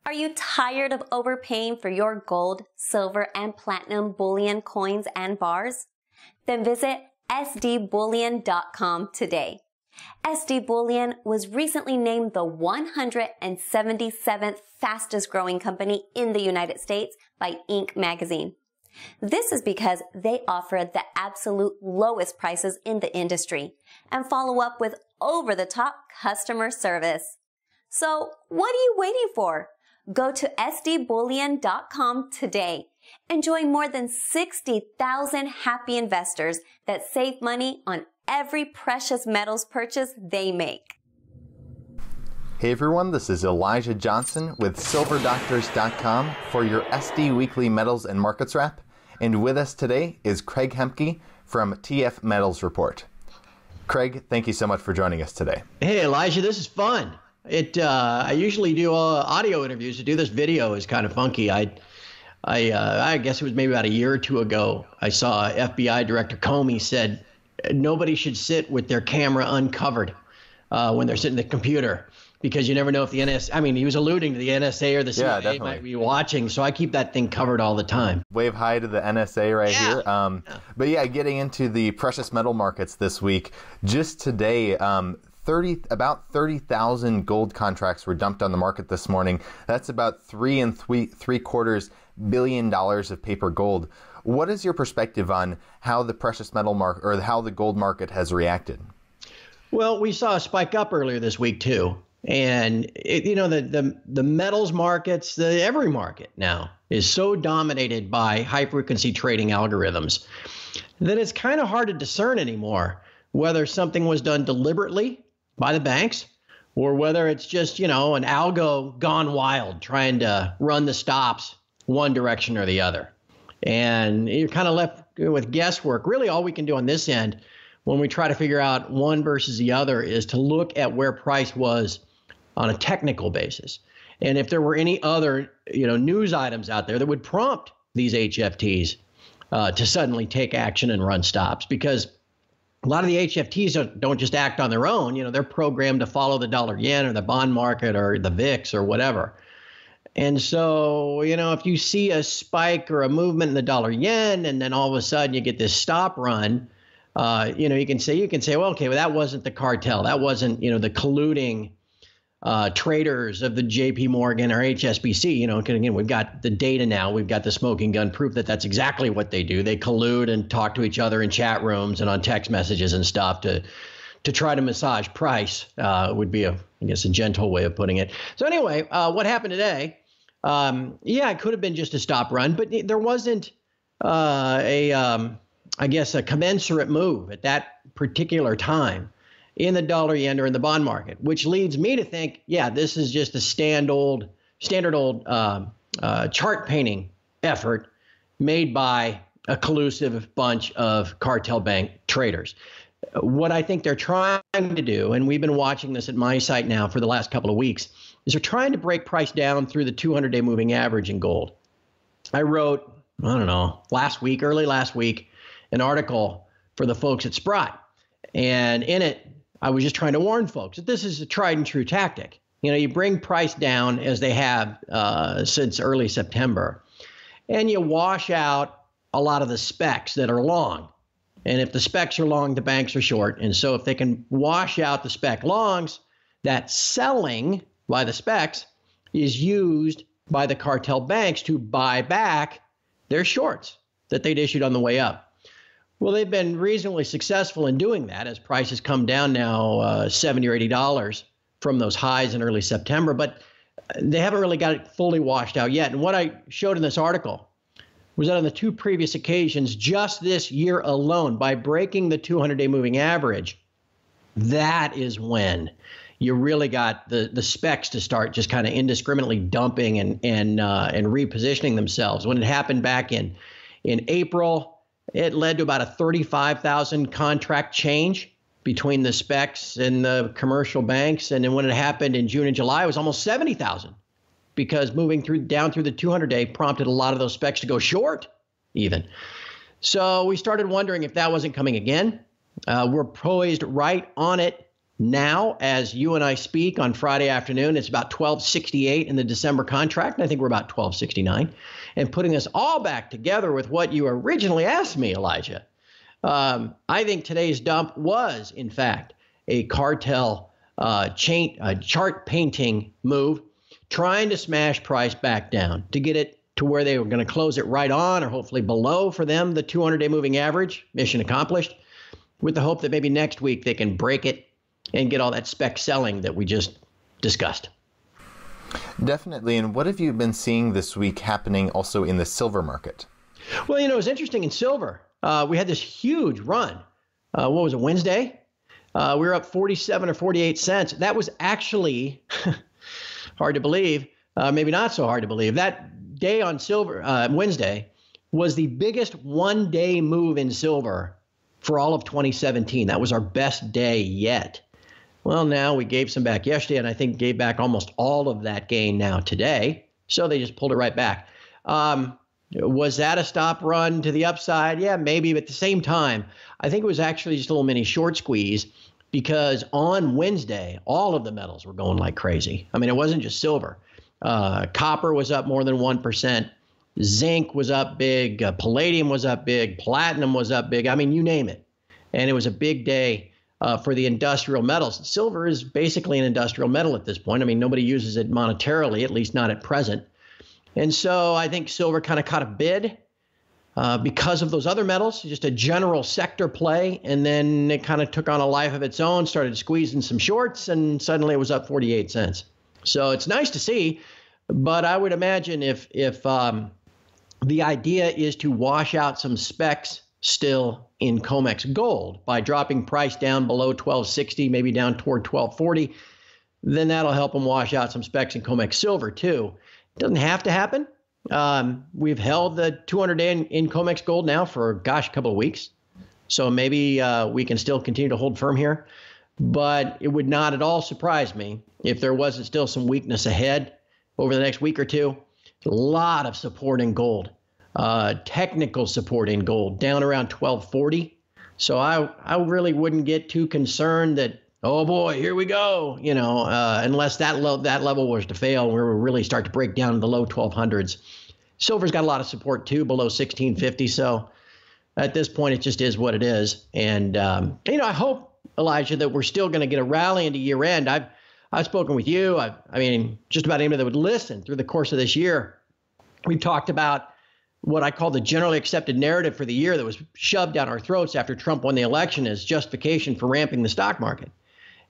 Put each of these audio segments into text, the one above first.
Are you tired of overpaying for your gold, silver, and platinum bullion coins and bars? Then visit sdbullion.com today. SD Bullion was recently named the 177th fastest growing company in the United States by Inc. magazine. This is because they offer the absolute lowest prices in the industry and follow up with over-the-top customer service. So what are you waiting for? Go to sdbullion.com today and join more than 60,000 happy investors that save money on every precious metals purchase they make. Hey everyone, this is Elijah Johnson with silverdoctors.com for your SD Weekly Metals and Markets Wrap. And with us today is Craig Hemke from TF Metals Report. Craig, thank you so much for joining us today. Hey Elijah, this is fun. I usually do audio interviews. To do this video is kind of funky. I guess it was maybe about a year or two ago, I saw FBI Director Comey said nobody should sit with their camera uncovered when they're sitting at the computer, because you never know if the NSA, I mean, he was alluding to the NSA or the CIA might be watching. So I keep that thing covered all the time. Wave hi to the NSA right here. But yeah, getting into the precious metal markets this week, just today, about 30,000 gold contracts were dumped on the market this morning. That's about $3.75 billion of paper gold. What is your perspective on how the precious metal market, or how the gold market, has reacted? Well, we saw a spike up earlier this week too, and the metals markets, every market now is so dominated by high frequency trading algorithms that it's kind of hard to discern anymore whether something was done deliberately by the banks, or whether it's just, an algo gone wild trying to run the stops one direction or the other. And you're kind of left with guesswork. Really, all we can do on this end when we try to figure out one versus the other is to look at where price was on a technical basis. And if there were any other, news items out there that would prompt these HFTs to suddenly take action and run stops, because a lot of the HFTs don't just act on their own. They're programmed to follow the dollar yen or the bond market or the VIX or whatever. And so, if you see a spike or a movement in the dollar yen, and then all of a sudden you get this stop run, you can say, well, okay, well, that wasn't the cartel. That wasn't, the colluding traders of the JP Morgan or HSBC. Again, we've got the data now. We've got the smoking gun proof that that's exactly what they do. They collude and talk to each other in chat rooms and on text messages and stuff to try to massage price, would be a gentle way of putting it. So anyway, what happened today? It could have been just a stop run, but there wasn't a commensurate move at that particular time in the dollar yen or in the bond market, which leads me to think, this is just a standard old chart painting effort made by a collusive bunch of cartel bank traders. What I think they're trying to do, and we've been watching this at my site now for the last couple of weeks, is they're trying to break price down through the 200-day moving average in gold. I wrote, early last week, an article for the folks at Sprott. And in it, I was just trying to warn folks that this is a tried and true tactic. You bring price down, as they have since early September, and you wash out a lot of the specs that are long. And if the specs are long, the banks are short. And so if they can wash out the spec longs, that selling by the specs is used by the cartel banks to buy back their shorts that they'd issued on the way up. Well, they've been reasonably successful in doing that as prices come down now $70 or $80 from those highs in early September, but they haven't really got it fully washed out yet. And what I showed in this article was that on the two previous occasions, just this year alone, by breaking the 200-day moving average, that is when you really got the specs to start just kind of indiscriminately dumping and repositioning themselves. When it happened back in April, it led to about a 35,000 contract change between the specs and the commercial banks. And then when it happened in June and July, it was almost 70,000, because moving down through the 200-day prompted a lot of those specs to go short even. So we started wondering if that wasn't coming again. We're poised right on it Now, as you and I speak on Friday afternoon, it's about 1268 in the December contract, and I think we're about 1269. And putting us all back together with what you originally asked me, Elijah, I think today's dump was, in fact, a cartel chart painting move, trying to smash price back down to get it to where they were going to close it right on or hopefully below for them, the 200-day moving average. Mission accomplished, with the hope that maybe next week they can break it and get all that spec selling that we just discussed. Definitely. And what have you been seeing this week happening also in the silver market? Well, you know, it's interesting in silver. We had this huge run. What was it, Wednesday? We were up 47 or 48 cents. That was actually hard to believe, maybe not so hard to believe. That day on silver, Wednesday, was the biggest one-day move in silver for all of 2017. That was our best day yet. Well, now we gave some back yesterday, and I think gave back almost all of that gain now today. So they just pulled it right back. Was that a stop run to the upside? Yeah, maybe. But at the same time, I think it was actually just a little mini short squeeze, because on Wednesday, all of the metals were going like crazy. I mean, it wasn't just silver. Copper was up more than 1%. Zinc was up big. Palladium was up big. Platinum was up big. I mean, you name it. And it was a big day for the industrial metals. Silver is basically an industrial metal at this point. I mean, nobody uses it monetarily, at least not at present. And so I think silver kind of caught a bid because of those other metals, just a general sector play. And then it kind of took on a life of its own, started squeezing some shorts, and suddenly it was up 48 cents. So it's nice to see. But I would imagine if the idea is to wash out some specs still in COMEX gold by dropping price down below 1260, maybe down toward 1240, then that'll help them wash out some specs in COMEX silver too. It doesn't have to happen. We've held the 200-day in COMEX gold now for, a couple of weeks. So maybe we can still continue to hold firm here. But it would not at all surprise me if there wasn't still some weakness ahead over the next week or two. A lot of support in gold, technical support in gold, down around 1240. So I really wouldn't get too concerned that, oh boy, here we go, unless that level was to fail, where we really start to break down in the low 1200s. Silver's got a lot of support too, below 1650. So at this point, it just is what it is. And, I hope, Elijah, that we're still going to get a rally into year end. I've spoken with you. I mean, just about anybody that would listen through the course of this year. We've talked about what I call the generally accepted narrative for the year that was shoved down our throats after Trump won the election as justification for ramping the stock market.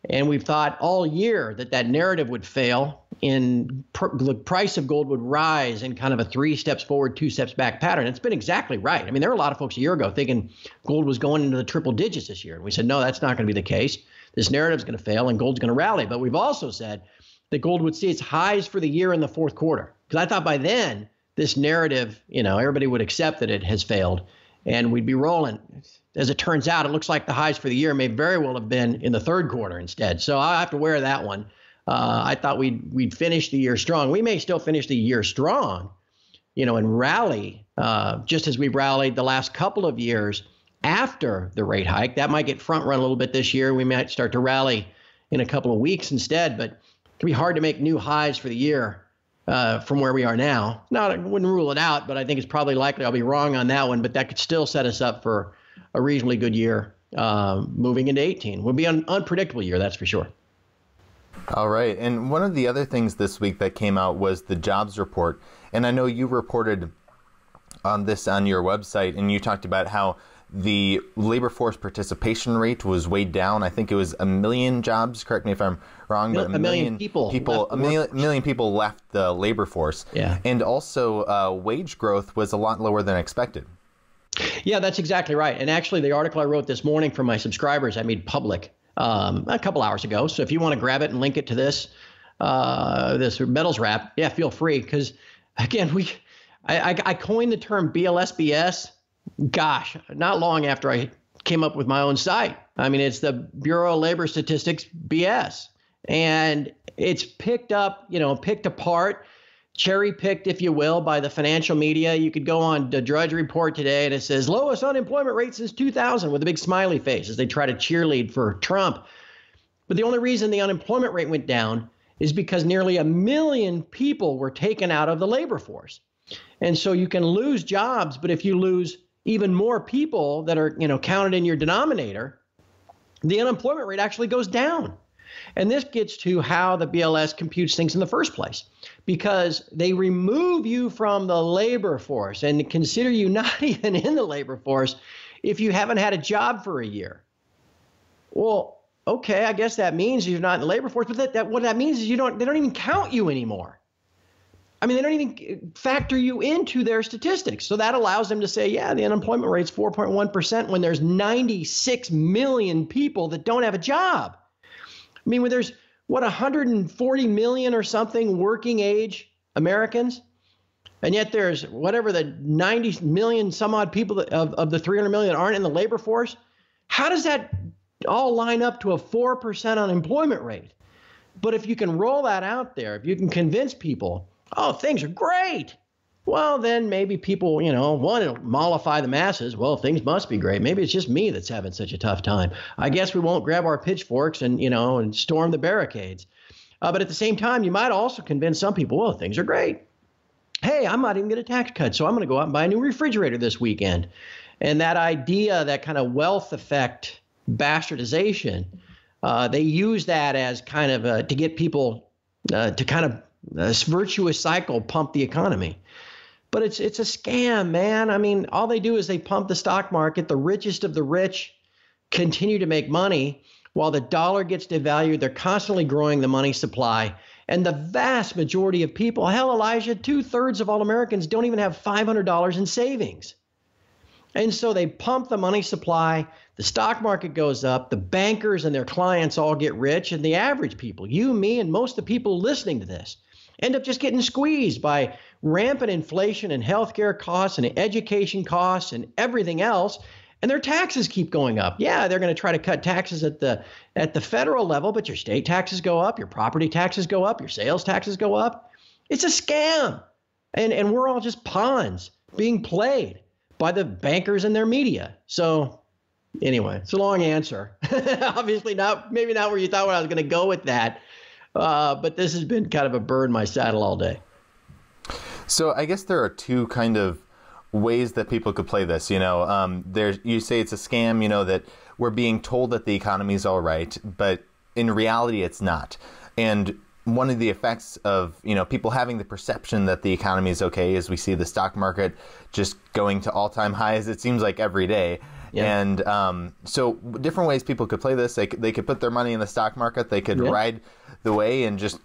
And we've thought all year that narrative would fail and the price of gold would rise in kind of a 3 steps forward, 2 steps back pattern. It's been exactly right. I mean, there were a lot of folks a year ago thinking gold was going into the triple digits this year. And we said, no, that's not going to be the case. This narrative is going to fail and gold's going to rally. But we've also said that gold would see its highs for the year in the fourth quarter. Because I thought by then this narrative, everybody would accept that it has failed and we'd be rolling. As it turns out, it looks like the highs for the year may very well have been in the third quarter instead. So I'll have to wear that one. I thought we'd finish the year strong. We may still finish the year strong, and rally just as we've rallied the last couple of years after the rate hike. That might get front run a little bit this year. We might start to rally in a couple of weeks instead, but it can be hard to make new highs for the year from where we are now. I wouldn't rule it out, but I think it's probably likely I'll be wrong on that one, but that could still set us up for a reasonably good year moving into 18. Will be an unpredictable year, that's for sure. All right. And one of the other things this week that came out was the jobs report. And I know you reported on this on your website, and you talked about how the labor force participation rate was way down. I think it was 1 million jobs. Correct me if I'm wrong, but 1 million people million people left the labor force. Yeah. And also wage growth was a lot lower than expected. Yeah, that's exactly right. And actually, the article I wrote this morning for my subscribers, I made public a couple hours ago. So if you want to grab it and link it to this metals wrap, yeah, feel free. Because again, I coined the term BLSBS. Gosh, not long after I came up with my own site. I mean, it's the Bureau of Labor Statistics BS, and it's picked apart, cherry-picked, if you will, by the financial media. You could go on the Drudge Report today, and it says lowest unemployment rate since 2000 with a big smiley face as they try to cheerlead for Trump. But the only reason the unemployment rate went down is because nearly 1 million people were taken out of the labor force. And so you can lose jobs, but if you lose even more people that are, counted in your denominator, the unemployment rate actually goes down. And this gets to how the BLS computes things in the first place, because they remove you from the labor force and consider you not even in the labor force if you haven't had a job for a year. Well, okay, I guess that means you're not in the labor force, but what that means is they don't even count you anymore. I mean, they don't even factor you into their statistics. So that allows them to say, yeah, the unemployment rate's 4.1% when there's 96 million people that don't have a job. I mean, when there's, 140 million or something working age Americans, and yet there's whatever the 90 million some odd people of the 300 million that aren't in the labor force. How does that all line up to a 4% unemployment rate? But if you can roll that out there, if you can convince people, oh, things are great, well, then maybe people, want to mollify the masses. Well, things must be great. Maybe it's just me that's having such a tough time. I guess we won't grab our pitchforks and storm the barricades. But at the same time, you might also convince some people, well, things are great. Hey, I might even get a tax cut, so I'm going to go out and buy a new refrigerator this weekend. And that idea, that kind of wealth effect bastardization, they use that as kind of to get people to kind of this virtuous cycle pump the economy. But it's a scam, man. I mean, all they do is they pump the stock market. The richest of the rich continue to make money while the dollar gets devalued. They're constantly growing the money supply. And the vast majority of people, hell, Elijah, 2/3 of all Americans don't even have $500 in savings. And so they pump the money supply. The stock market goes up. The bankers and their clients all get rich. And the average people, you, me, and most of the people listening to this, end up just getting squeezed by rampant inflation and healthcare costs and education costs and everything else. And their taxes keep going up. Yeah, they're going to try to cut taxes at the federal level, but your state taxes go up, your property taxes go up, your sales taxes go up. It's a scam. And we're all just pawns being played by the bankers and their media. So anyway, it's a long answer. Obviously maybe not where you thought I was going to go with that. But this has been kind of a bird in my saddle all day. So I guess there are two kind of ways that people could play this. You say it's a scam, that we're being told that the economy is all right, but in reality, it's not. And one of the effects of, people having the perception that the economy is okay is we see the stock market just going to all-time highs, it seems like every day. Yeah. And so different ways people could play this. They could put their money in the stock market. They could ride the way and just,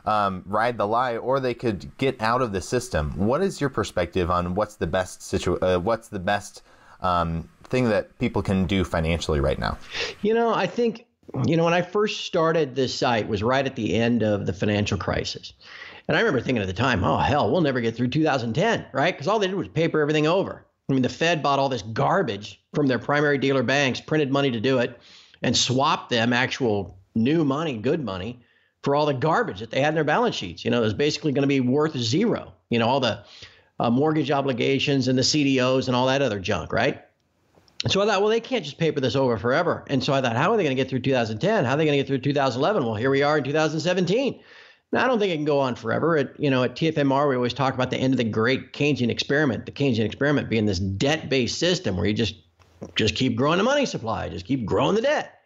ride the lie, or they could get out of the system. What is your perspective on what's the best thing that people can do financially right now? I think, when I first started this site was right at the end of the financial crisis. And I remember thinking at the time, oh, hell, we'll never get through 2010, right? Because all they did was paper everything over. I mean, the Fed bought all this garbage from their primary dealer banks, printed money to do it, and swapped them actual new money, good money, for all the garbage that they had in their balance sheets. It was basically going to be worth zero. All the mortgage obligations and the CDOs and all that other junk, right? So I thought, well, they can't just paper this over forever. And so I thought, how are they going to get through 2010? How are they going to get through 2011? Well, here we are in 2017. Now, I don't think it can go on forever. At TFMR, we always talk about the end of the great Keynesian experiment, the Keynesian experiment being this debt-based system where you just keep growing the money supply, just keep growing the debt.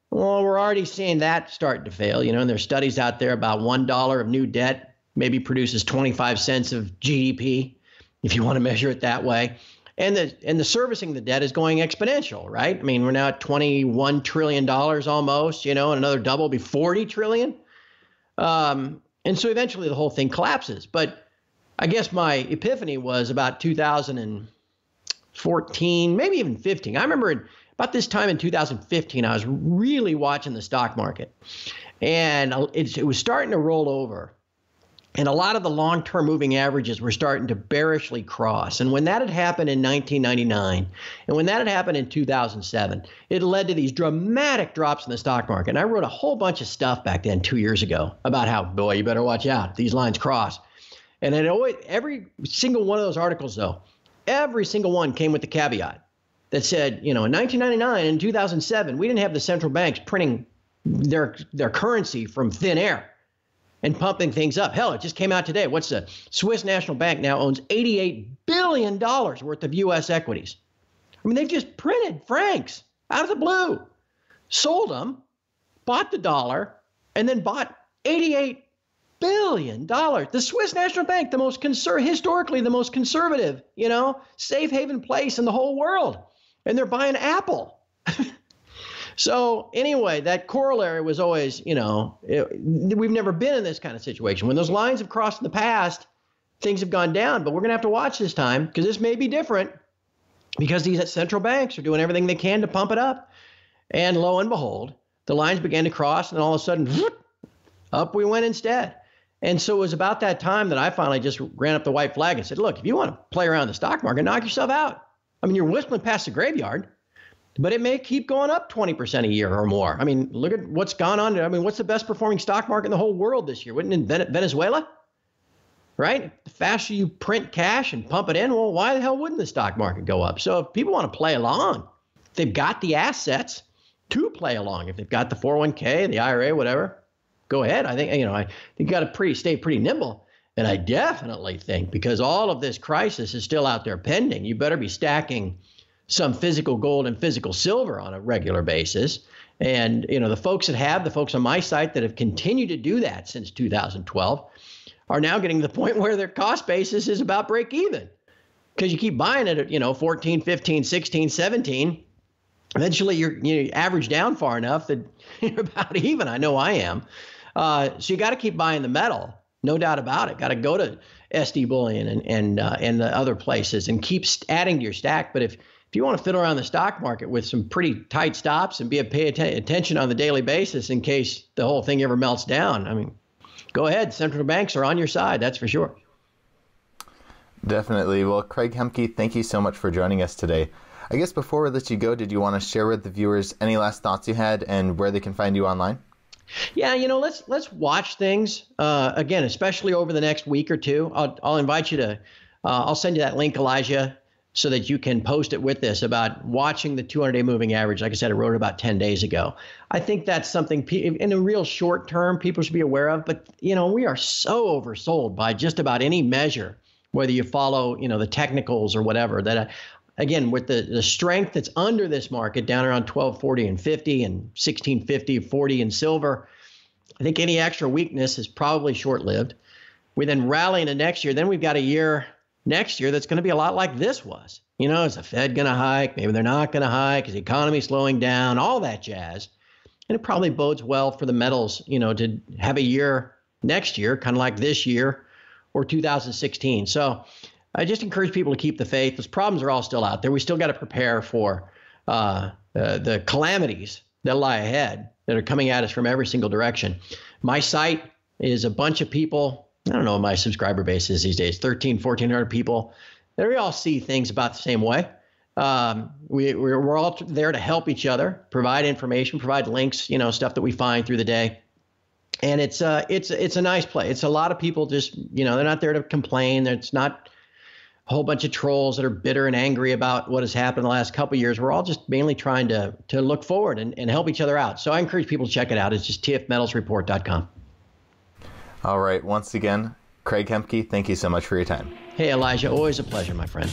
Well, we're already seeing that start to fail, and there's studies out there about $1 of new debt maybe produces 25 cents of GDP, if you want to measure it that way. And the servicing the debt is going exponential, right? I mean, we're now at $21 trillion almost, and another double will be 40 trillion. And so eventually the whole thing collapses. But I guess my epiphany was about 2014, maybe even 15. I remember about this time in 2015, I was really watching the stock market, and it was starting to roll over. And a lot of the long-term moving averages were starting to bearishly cross. And when that had happened in 1999, and when that had happened in 2007, it led to these dramatic drops in the stock market. And I wrote a whole bunch of stuff back then 2 years ago about how, boy, you better watch out. These lines cross. And every single one of those articles, though, every single one came with the caveat that said, in 1999 and 2007, we didn't have the central banks printing their currency from thin air and pumping things up. Hell, it just came out today. What's the Swiss National Bank now owns $88 billion worth of U.S. equities. I mean, they've just printed francs out of the blue, sold them, bought the dollar, and then bought $88 billion. The Swiss National Bank, the most historically the most conservative, safe haven place in the whole world. And they're buying Apple. So anyway, that corollary was always, we've never been in this kind of situation. When those lines have crossed in the past, things have gone down. But we're going to have to watch this time because this may be different because these central banks are doing everything they can to pump it up. And lo and behold, the lines began to cross, and all of a sudden, whoop, up we went instead. And so it was about that time that I finally just ran up the white flag and said, look, if you want to play around the stock market, knock yourself out. I mean, you're whistling past the graveyard. But it may keep going up 20% a year or more. I mean, look at what's gone on. I mean, what's the best performing stock market in the whole world this year? Wouldn't it be Venezuela? Right? The faster you print cash and pump it in, well, why the hell wouldn't the stock market go up? So if people want to play along, if they've got the assets to play along, if they've got the 401k, the IRA, whatever, go ahead. I think, I think you got to stay pretty nimble. And I definitely think because all of this crisis is still out there pending, you better be stacking some physical gold and physical silver on a regular basis. And, the folks on my site that have continued to do that since 2012 are now getting to the point where their cost basis is about break even because you keep buying it at, 14, 15, 16, 17. Eventually you average down far enough that you're about even. I know I am. So you got to keep buying the metal. No doubt about it. Got to go to SD Bullion and the other places and keep adding to your stack. But if you want to fiddle around the stock market with some pretty tight stops and pay attention on the daily basis in case the whole thing ever melts down, I mean, go ahead. Central banks are on your side. That's for sure. Definitely. Well, Craig Hemke, thank you so much for joining us today. I guess before we let you go, did you want to share with the viewers any last thoughts you had and where they can find you online? Yeah, let's watch things again, especially over the next week or two. I'll invite you to. I'll send you that link, Elijah, so that you can post it with this about watching the 200-day moving average. Like I said, I wrote it about 10 days ago. I think that's something in a real short term people should be aware of. But, we are so oversold by just about any measure, whether you follow, the technicals or whatever, that again, with the strength that's under this market down around 1240 and 50 and 1650, 40 in silver, I think any extra weakness is probably short-lived. We then rally into next year. Then we've got a year next year that's going to be a lot like this was. Is the Fed going to hike? Maybe they're not going to hike. Is the economy slowing down? All that jazz. And it probably bodes well for the metals, to have a year next year, kind of like this year or 2016. So I just encourage people to keep the faith. Those problems are all still out there. We still got to prepare for the calamities that lie ahead that are coming at us from every single direction. My site is a bunch of people. I don't know what my subscriber base is these days, 1,400 people. They all see things about the same way. We're all there to help each other, provide information, provide links, stuff that we find through the day. And it's a nice play. It's a lot of people just, they're not there to complain. It's not a whole bunch of trolls that are bitter and angry about what has happened in the last couple of years. We're all just mainly trying to look forward and help each other out. So I encourage people to check it out. It's just tfmetals.report.com. All right. Once again, Craig Hemke, thank you so much for your time. Hey, Elijah, always a pleasure, my friend.